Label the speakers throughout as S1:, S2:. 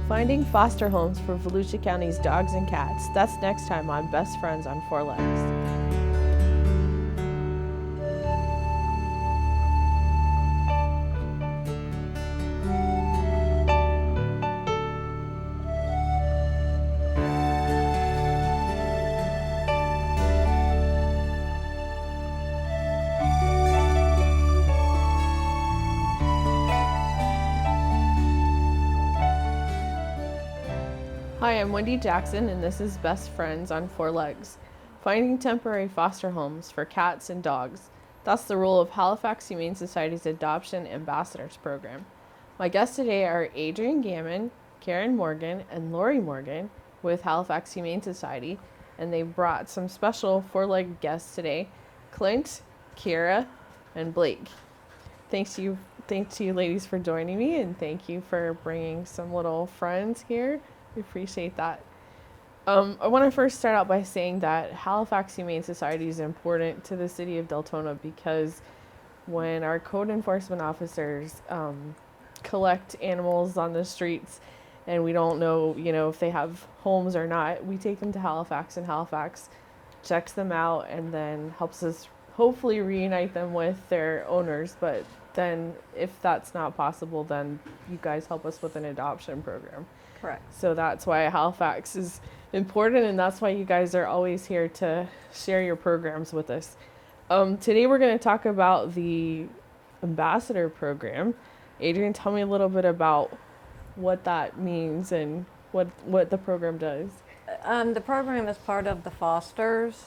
S1: Finding foster homes for Volusia County's dogs and cats. That's next time on Best Friends on Four Legs. Hi, I'm Wendy Jackson, and this is Best Friends on Four Legs. Finding temporary foster homes for cats and dogs. That's the role of Halifax Humane Society's Adoption Ambassadors Program. My guests today are Adrian Gammon, Karen Morgan, and Lori Morgan with Halifax Humane Society, and they brought some special four-legged guests today, Clint, Kira, and Blake. Thanks to you ladies for joining me, and thank you for bringing some little friends here. We appreciate that. I want to first start out by saying that Halifax Humane Society is important to the city of Deltona because when our code enforcement officers collect animals on the streets and we don't know, if they have homes or not, we take them to Halifax, and Halifax checks them out and then helps us hopefully reunite them with their owners. But then if that's not possible, then you guys help us with an adoption program.
S2: Correct.
S1: So that's why Halifax is important, and that's why you guys are always here to share your programs with us. Today we're going to talk about the ambassador program. Adrian, tell me a little bit about what that means and what the program does.
S2: The program is part of the fosters.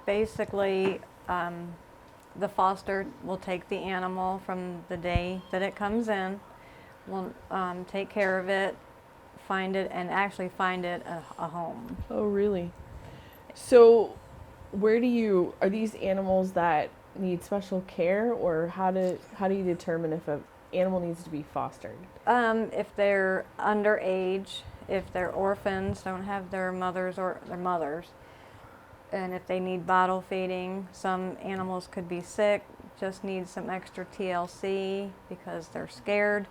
S2: Basically, the foster will take the animal from the day that it comes in, will take care of it, find it a home.
S1: Oh, really? So are these animals that need special care, or how do you determine if an animal needs to be fostered?
S2: If they're underage, if they're orphans, don't have their mothers, and if they need bottle feeding. Some animals could be sick, just need some extra TLC because they're scared.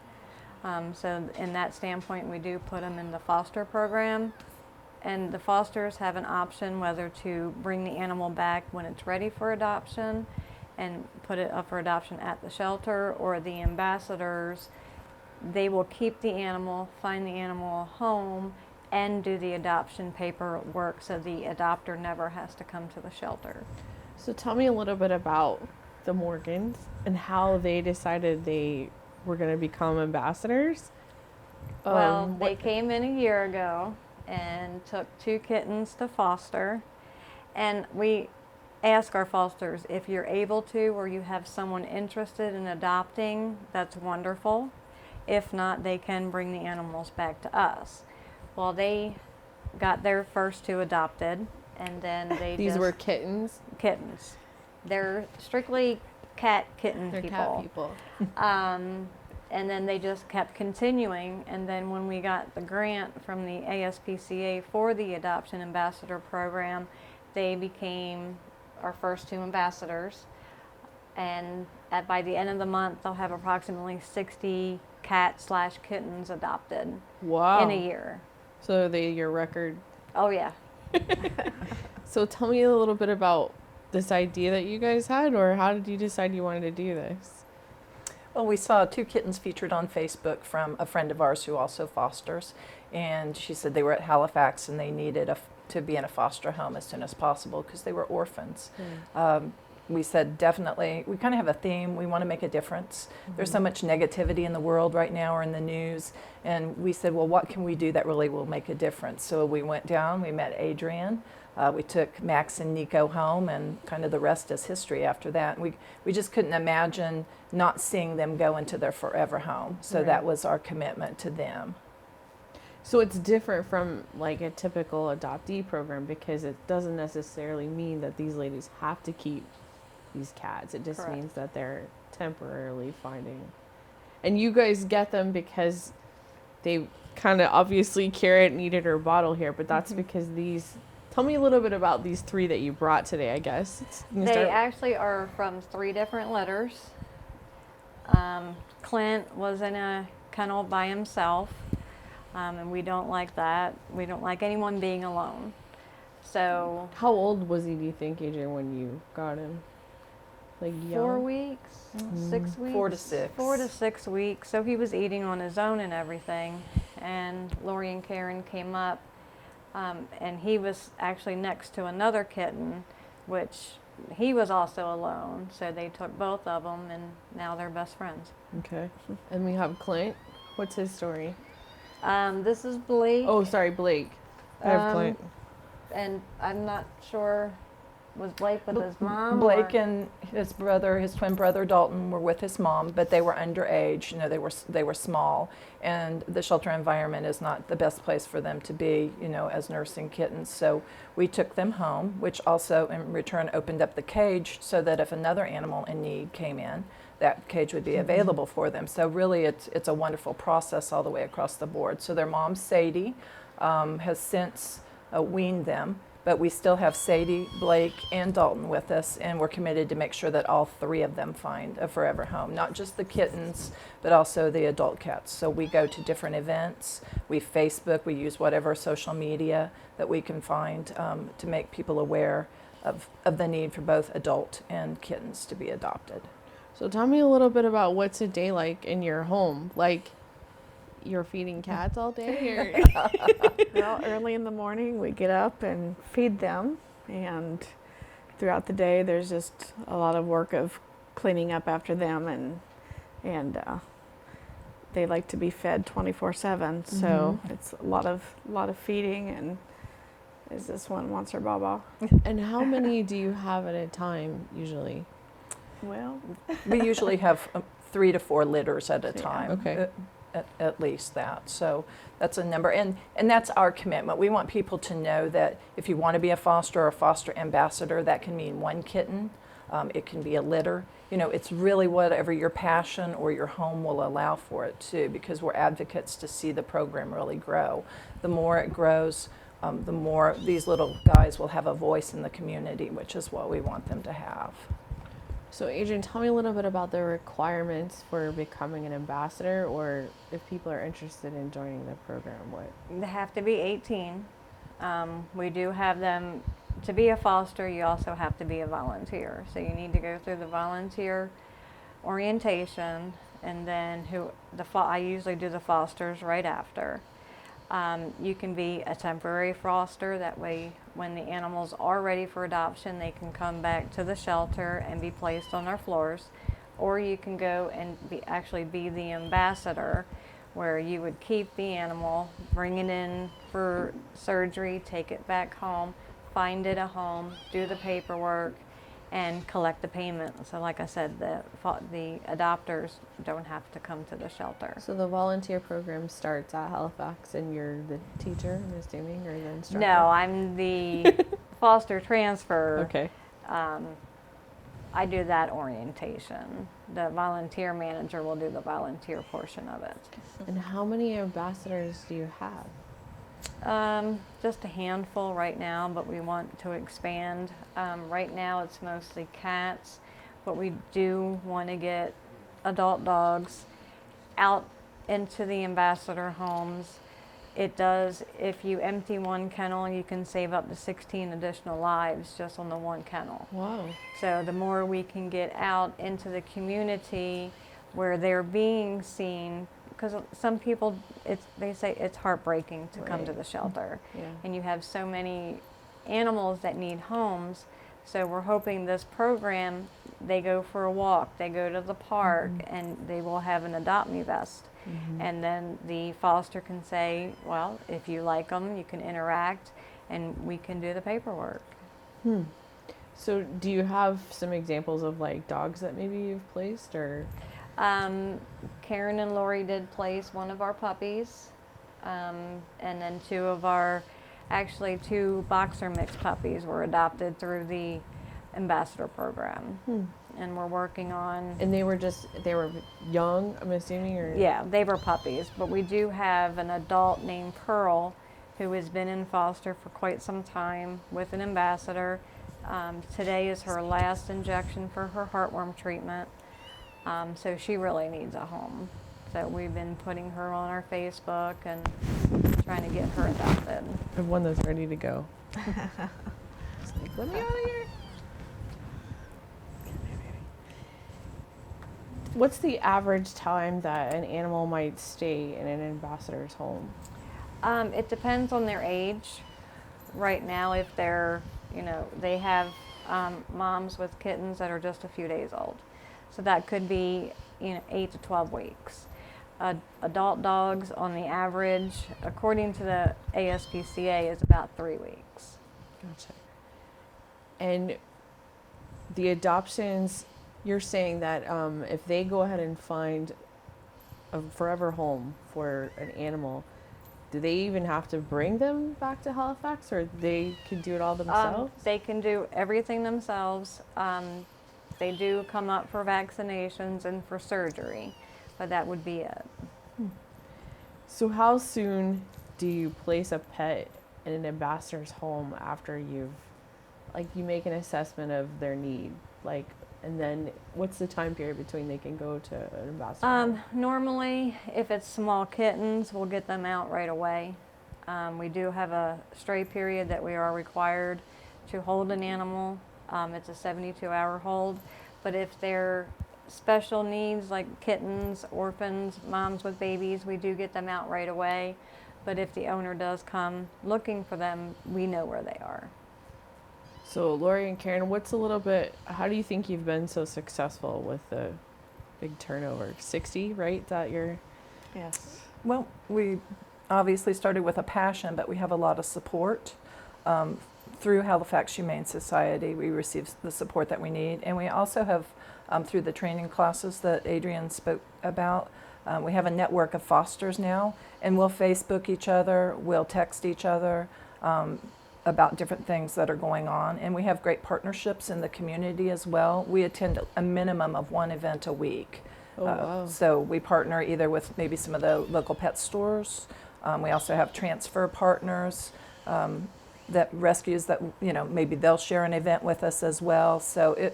S2: So in that standpoint, we do put them in the foster program, and the fosters have an option whether to bring the animal back when it's ready for adoption and put it up for adoption at the shelter, or the ambassadors, they will keep the animal, find the animal a home, and do the adoption paperwork so the adopter never has to come to the shelter.
S1: So tell me a little bit about the Morgans and how they decided they were going to become ambassadors.
S2: Well, they came in a year ago and took 2 kittens to foster, and we ask our fosters, if you're able to or you have someone interested in adopting, that's wonderful. If not, they can bring the animals back to us. Well, they got their first 2 adopted, and then
S1: These were kittens?
S2: Kittens. They're strictly kitten
S1: They're
S2: people.
S1: Cat people.
S2: And then they just kept continuing, and then when we got the grant from the ASPCA for the Adoption Ambassador Program, they became our first 2 ambassadors, and by the end of the month they'll have approximately 60 cat/kittens adopted.
S1: Wow.
S2: In a year.
S1: So they're your record.
S2: Oh yeah.
S1: So tell me a little bit about this idea that you guys had, or how did you decide you wanted to do this?
S3: Well, we saw 2 kittens featured on Facebook from a friend of ours who also fosters, and she said they were at Halifax and they needed to be in a foster home as soon as possible because they were orphans. We said definitely, we kind of have a theme, we want to make a difference. There's so much negativity in the world right now or in the news, and we said, well, what can we do that really will make a difference? So we went down, we met Adrian, we took Max and Nico home, and kind of the rest is history after that. We just couldn't imagine not seeing them go into their forever home, so
S1: Right.
S3: That was our commitment to them.
S1: So it's different from like a typical adoptee program because it doesn't necessarily mean that these ladies have to keep these cats. It just
S2: Correct.
S1: means that they're temporarily finding. And you guys get them because they kind of obviously Carrot needed her bottle here, but that's because these. Tell me a little bit about these 3 that you brought today, I guess.
S2: They actually are from 3 different litters. Clint was in a kennel by himself. And we don't like that. We don't like anyone being alone. So
S1: How old was he, do you think, Adrian, when you got him? Like young?
S2: 4 weeks, 6 weeks?
S3: 4 to 6.
S2: 4 to 6 weeks. So he was eating on his own and everything. And Lori and Karen came up, and he was actually next to another kitten, which he was also alone. So they took both of them, and now they're best friends.
S1: Okay. And we have Clint. What's his story?
S2: This is Blake.
S1: Oh, sorry, Blake. I have Clint.
S2: And I'm not sure, was Blake with his mom?
S3: Blake
S2: or-
S3: and his brother, his twin brother Dalton, were with his mom, but they were underage. You know, they were small, and the shelter environment is not the best place for them to be. You know, as nursing kittens. So we took them home, which also in return opened up the cage so that if another animal in need came in, that cage would be available for them. So really, it's a wonderful process all the way across the board. So their mom Sadie has since weaned them. But we still have Sadie, Blake, and Dalton with us, and we're committed to make sure that all 3 of them find a forever home, not just the kittens, but also the adult cats. So we go to different events, we Facebook, we use whatever social media that we can find to make people aware of the need for both adult and kittens to be adopted.
S1: So tell me a little bit about what's a day like in your home. Like, you're feeding cats all day? Or?
S4: Well, early in the morning, we get up and feed them, and throughout the day, there's just a lot of work of cleaning up after them, and they like to be fed 24/7. So it's a lot of feeding, and is this one wants her baba?
S1: And how many do you have at a time usually?
S4: Well,
S3: We usually have 3 to 4 litters at a
S4: Yeah.
S3: time.
S1: Okay.
S3: At least that. So that's a number. And that's our commitment. We want people to know that if you want to be a foster or a foster ambassador, that can mean 1 kitten. It can be a litter. You know, it's really whatever your passion or your home will allow for it too, because we're advocates to see the program really grow. The more it grows, the more these little guys will have a voice in the community, which is what we want them to have.
S1: So, Adrian, tell me a little bit about the requirements for becoming an ambassador, or if people are interested in joining the program. What?
S2: They have to be 18. We do have them, to be a foster, you also have to be a volunteer. So you need to go through the volunteer orientation, and then I usually do the fosters right after. You can be a temporary foster. That way, when the animals are ready for adoption, they can come back to the shelter and be placed on our floors. Or you can go and actually be the ambassador, where you would keep the animal, bring it in for surgery, take it back home, find it a home, do the paperwork, and collect the payment. So like I said, the adopters don't have to come to the shelter.
S1: So the volunteer program starts at Halifax, and you're the teacher, I'm assuming, or the instructor?
S2: No, I'm the foster transfer.
S1: Okay.
S2: I do that orientation. The volunteer manager will do the volunteer portion of it.
S1: And how many ambassadors do you have?
S2: Just a handful right now, but we want to expand. Right now it's mostly cats, but we do want to get adult dogs out into the ambassador homes. It does, if you empty 1 kennel, you can save up to 16 additional lives just on the 1 kennel.
S1: Wow.
S2: So the more we can get out into the community where they're being seen, because some people, they say it's heartbreaking to come to
S1: Right.
S2: the shelter.
S1: Yeah.
S2: And you have so many animals that need homes. So we're hoping this program, they go for a walk, they go to the park, and they will have an Adopt Me vest. And then the foster can say, well, if you like them, you can interact, and we can do the paperwork.
S1: So do you have some examples of like dogs that maybe you've placed, or?
S2: Karen and Lori did place one of our puppies, and then 2 boxer mix puppies were adopted through the ambassador program. And we're working on,
S1: And they were young, I'm assuming, or?
S2: yeah, they were puppies, but we do have an adult named Pearl who has been in foster for quite some time with an ambassador. Today is her last injection for her heartworm treatment. So she really needs a home. So we've been putting her on our Facebook and trying to get her adopted.
S1: I have one that's ready to go. It's like, let me out of here. What's the average time that an animal might stay in an ambassador's home?
S2: It depends on their age. Right now, if they're, they have moms with kittens that are just a few days old. So that could be, 8 to 12 weeks. Adult dogs, on the average, according to the ASPCA, is about 3 weeks.
S1: Gotcha. And the adoptions, you're saying that if they go ahead and find a forever home for an animal, do they even have to bring them back to Halifax, or they can do it all themselves?
S2: They can do everything themselves. They do come up for vaccinations and for surgery, but that would be it.
S1: So how soon do you place a pet in an ambassador's home after you make an assessment of their need, and then what's the time period between they can go to an ambassador home?
S2: Normally, if it's small kittens, we'll get them out right away. We do have a stray period that we are required to hold an animal. It's a 72-hour hold, but if they're special needs like kittens, orphans, moms with babies, we do get them out right away. But if the owner does come looking for them, we know where they are.
S1: So Lori and Karen, how do you think you've been so successful with the big turnover? 60, right? That you're...
S4: Yes.
S3: Well, we obviously started with a passion, but we have a lot of support. Through Halifax Humane Society, we receive the support that we need. And we also have, through the training classes that Adrian spoke about, we have a network of fosters now, and we'll Facebook each other, we'll text each other about different things that are going on. And we have great partnerships in the community as well. We attend a minimum of one event a week.
S1: Oh, wow.
S3: So we partner either with maybe some of the local pet stores. We also have transfer partners that rescues that, maybe they'll share an event with us as well. So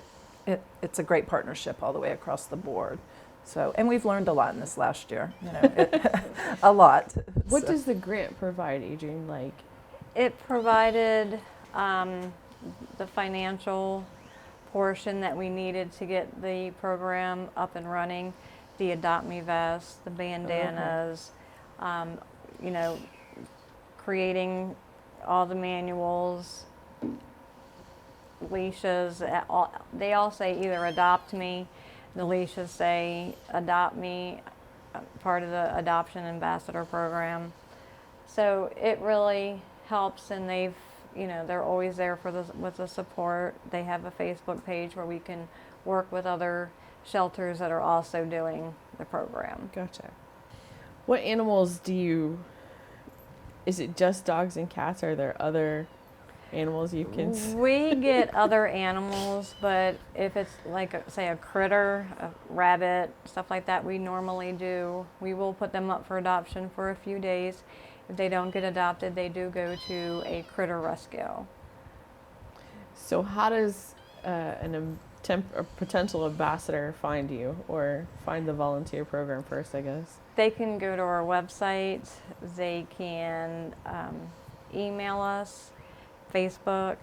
S3: it's a great partnership all the way across the board. So, and we've learned a lot in this last year, a lot.
S1: What does the grant provide, Adrian?
S2: It provided the financial portion that we needed to get the program up and running, the Adopt Me vest, the bandanas, creating all the manuals, leashes. They all say either Adopt Me, the leashes say Adopt Me, part of the Adoption Ambassador program. So it really helps, and they're always there with the support. They have a Facebook page where we can work with other shelters that are also doing the program.
S1: Gotcha. What animals is it just dogs and cats? Or are there other animals you can...
S2: We get other animals, but if it's say a critter, a rabbit, stuff like that, we will put them up for adoption for a few days. If they don't get adopted, they do go to a critter rescue.
S1: So how does a potential ambassador find you, or find the volunteer program first, I guess?
S2: They can go to our website. They can email us, Facebook.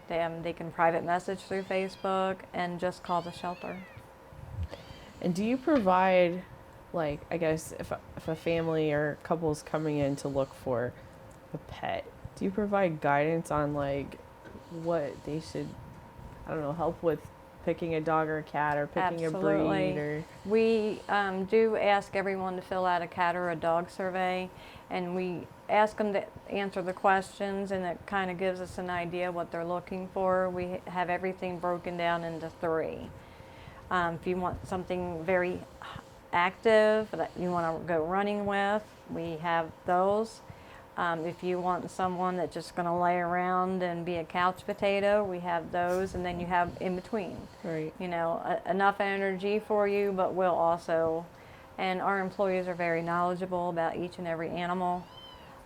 S2: They can private message through Facebook, and just call the shelter.
S1: And do you provide, I guess, if a family or couple is coming in to look for a pet, do you provide guidance on what they should, help with picking a dog or a cat, or picking
S2: Absolutely.
S1: a breed? Or
S2: We do ask everyone to fill out a cat or a dog survey, and we ask them to answer the questions, and it kind of gives us an idea what they're looking for. We have everything broken down into 3. If you want something very active that you want to go running with, we have those. If you want someone that's just going to lay around and be a couch potato, we have those. And then you have in between,
S1: right?
S2: Enough energy for you, but we'll also, and our employees are very knowledgeable about each and every animal,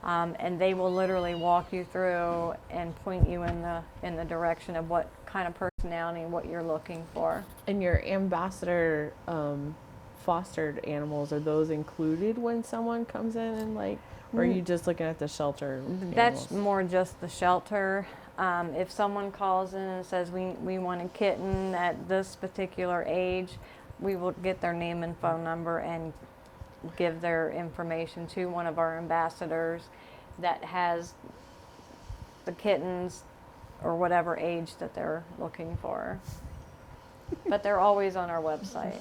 S2: and they will literally walk you through and point you in the direction of what kind of personality and what you're looking for.
S1: And your ambassador fostered animals, are those included when someone comes in and or are you just looking at the shelter
S2: That's
S1: animals?
S2: more just the shelter. If someone calls in and says we want a kitten at this particular age, we will get their name and phone number and give their information to one of our ambassadors that has the kittens or whatever age that they're looking for. But they're always on our website.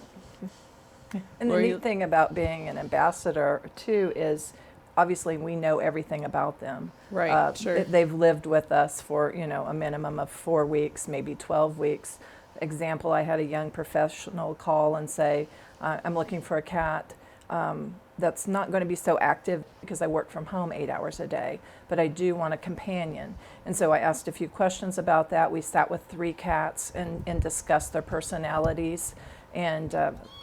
S3: And the neat thing about being an ambassador too is obviously we know everything about them.
S1: Right, sure.
S3: They've lived with us for, a minimum of 4 weeks, maybe 12 weeks. Example, I had a young professional call and say, I'm looking for a cat that's not going to be so active because I work from home 8 hours a day, but I do want a companion. And so I asked a few questions about that. We sat with 3 cats and discussed their personalities. And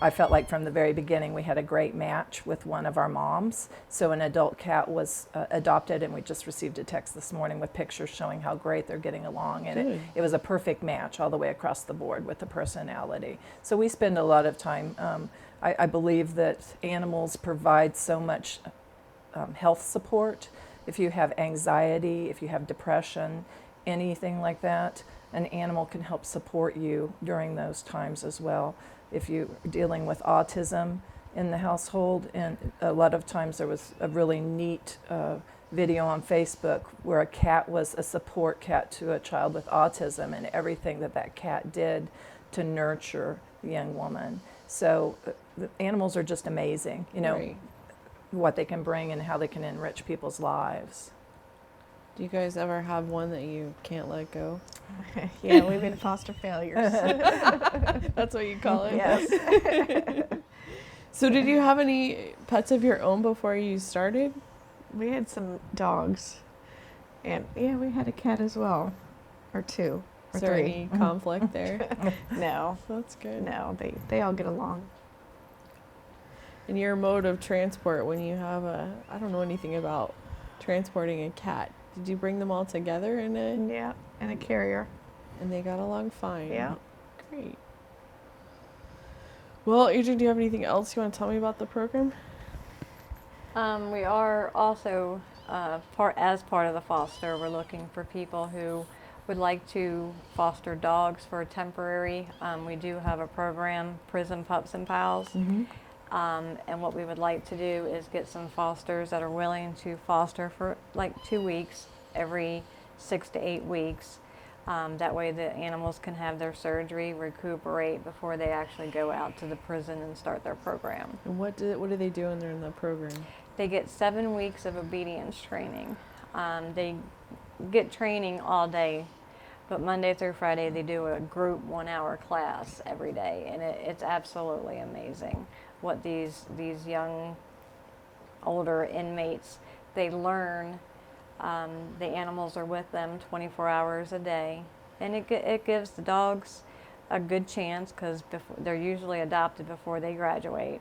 S3: I felt like from the very beginning we had a great match with one of our moms. So an adult cat was adopted, and we just received a text this morning with pictures showing how great they're getting along. And it was a perfect match all the way across the board with the personality. So we spend a lot of time. I believe that animals provide so much health support. If you have anxiety, if you have depression, anything like that, an animal can help support you during those times as well. If you're dealing with autism in the household, and a lot of times there was a really neat video on Facebook where a cat was a support cat to a child with autism, and everything that cat did to nurture the young woman. So the animals are just amazing,
S1: Right.
S3: what they can bring and how they can enrich people's lives.
S1: Do you guys ever have one that you can't let go?
S4: Yeah, we've been foster failures.
S1: That's what you call it?
S4: Yes.
S1: So did you have any pets of your own before you started?
S4: We had some dogs, and yeah, we had a cat as well, or 2, or
S1: Is there
S4: 3.
S1: any conflict there?
S4: No,
S1: That's good.
S4: no, they all get along.
S1: And your mode of transport when you have I don't know anything about transporting a cat. Did you bring them all together
S4: Yeah, and a carrier.
S1: and they got along fine?
S4: Yeah.
S1: Great. Well, Adrian, do you have anything else you want to tell me about the program?
S2: We are also, as part of the foster, we're looking for people who would like to foster dogs for temporary. We do have a program, Prison Pups and Pals.
S1: Mm-hmm.
S2: And what we would like to do is get some fosters that are willing to foster for like 2 weeks, every 6 to 8 weeks. That way the animals can have their surgery, recuperate before they actually go out to the prison and start their program.
S1: And what do they do when they're in the program?
S2: They get 7 weeks of obedience training. They get training all day, but Monday through Friday they do a group 1-hour class every day, and it's absolutely amazing what these young, older inmates, they learn. The animals are with them 24 hours a day, and it gives the dogs a good chance because they're usually adopted before they graduate,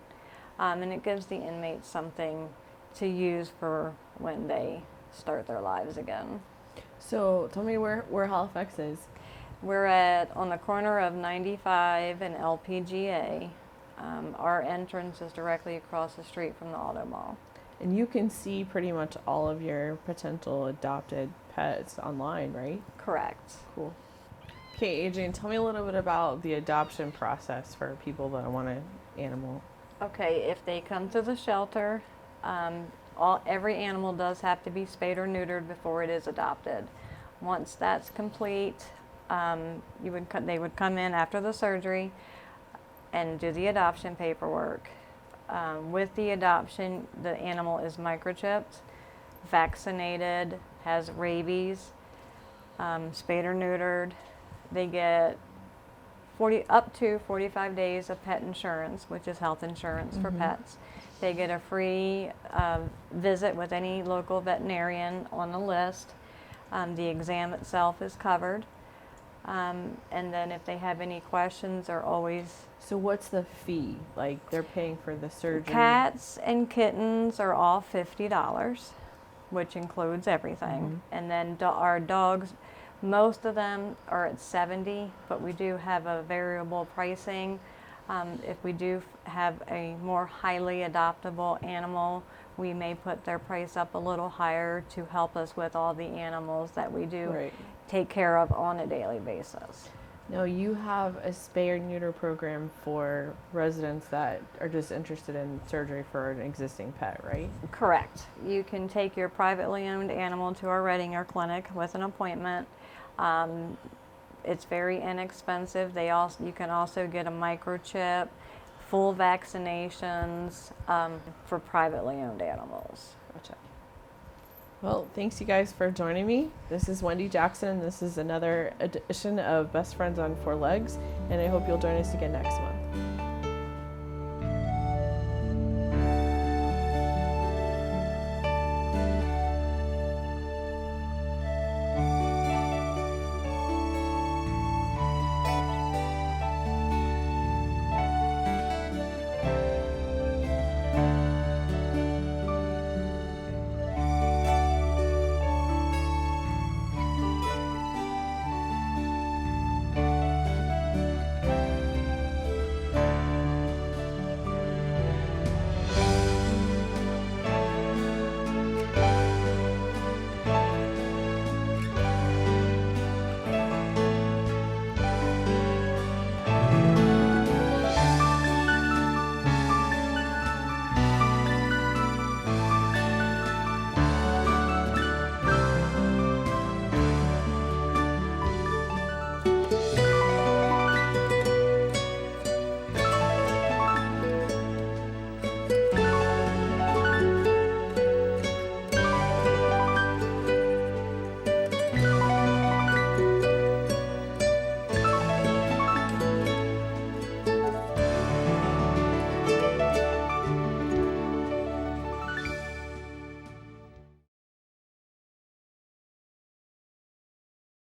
S2: and it gives the inmates something to use for when they start their lives again.
S1: So tell me where Halifax is.
S2: We're on the corner of 95 and LPGA. Our entrance is directly across the street from the auto mall.
S1: And you can see pretty much all of your potential adopted pets online, right?
S2: Correct.
S1: Cool. Okay, Adrian, tell me a little bit about the adoption process for people that want an animal.
S2: Okay, if they come to the shelter, every animal does have to be spayed or neutered before it is adopted. Once that's complete, they would come in after the surgery and do the adoption paperwork. With the adoption, the animal is microchipped, vaccinated, has rabies, spayed or neutered. They get up to 45 days of pet insurance, which is health insurance for pets. They get a free visit with any local veterinarian on the list. The exam itself is covered. And then if they have any questions, they're always...
S1: So what's the fee? Like they're paying for the surgery?
S2: Cats and kittens are all $50, which includes everything. And then our dogs, most of them are at $70, but we do have a variable pricing. If we do have a more highly adoptable animal, we may put their price up a little higher to help us with all the animals that we do
S1: Right.
S2: take care of on a daily basis.
S1: Now, you have a spay or neuter program for residents that are just interested in surgery for an existing pet, right?
S2: Correct. You can take your privately owned animal to our Reddinger clinic with an appointment. It's very inexpensive. You can also get a microchip, full vaccinations for privately owned animals.
S1: Gotcha. Well, thanks you guys for joining me. This is Wendy Jackson, and this is another edition of Best Friends on Four Legs, and I hope you'll join us again next month.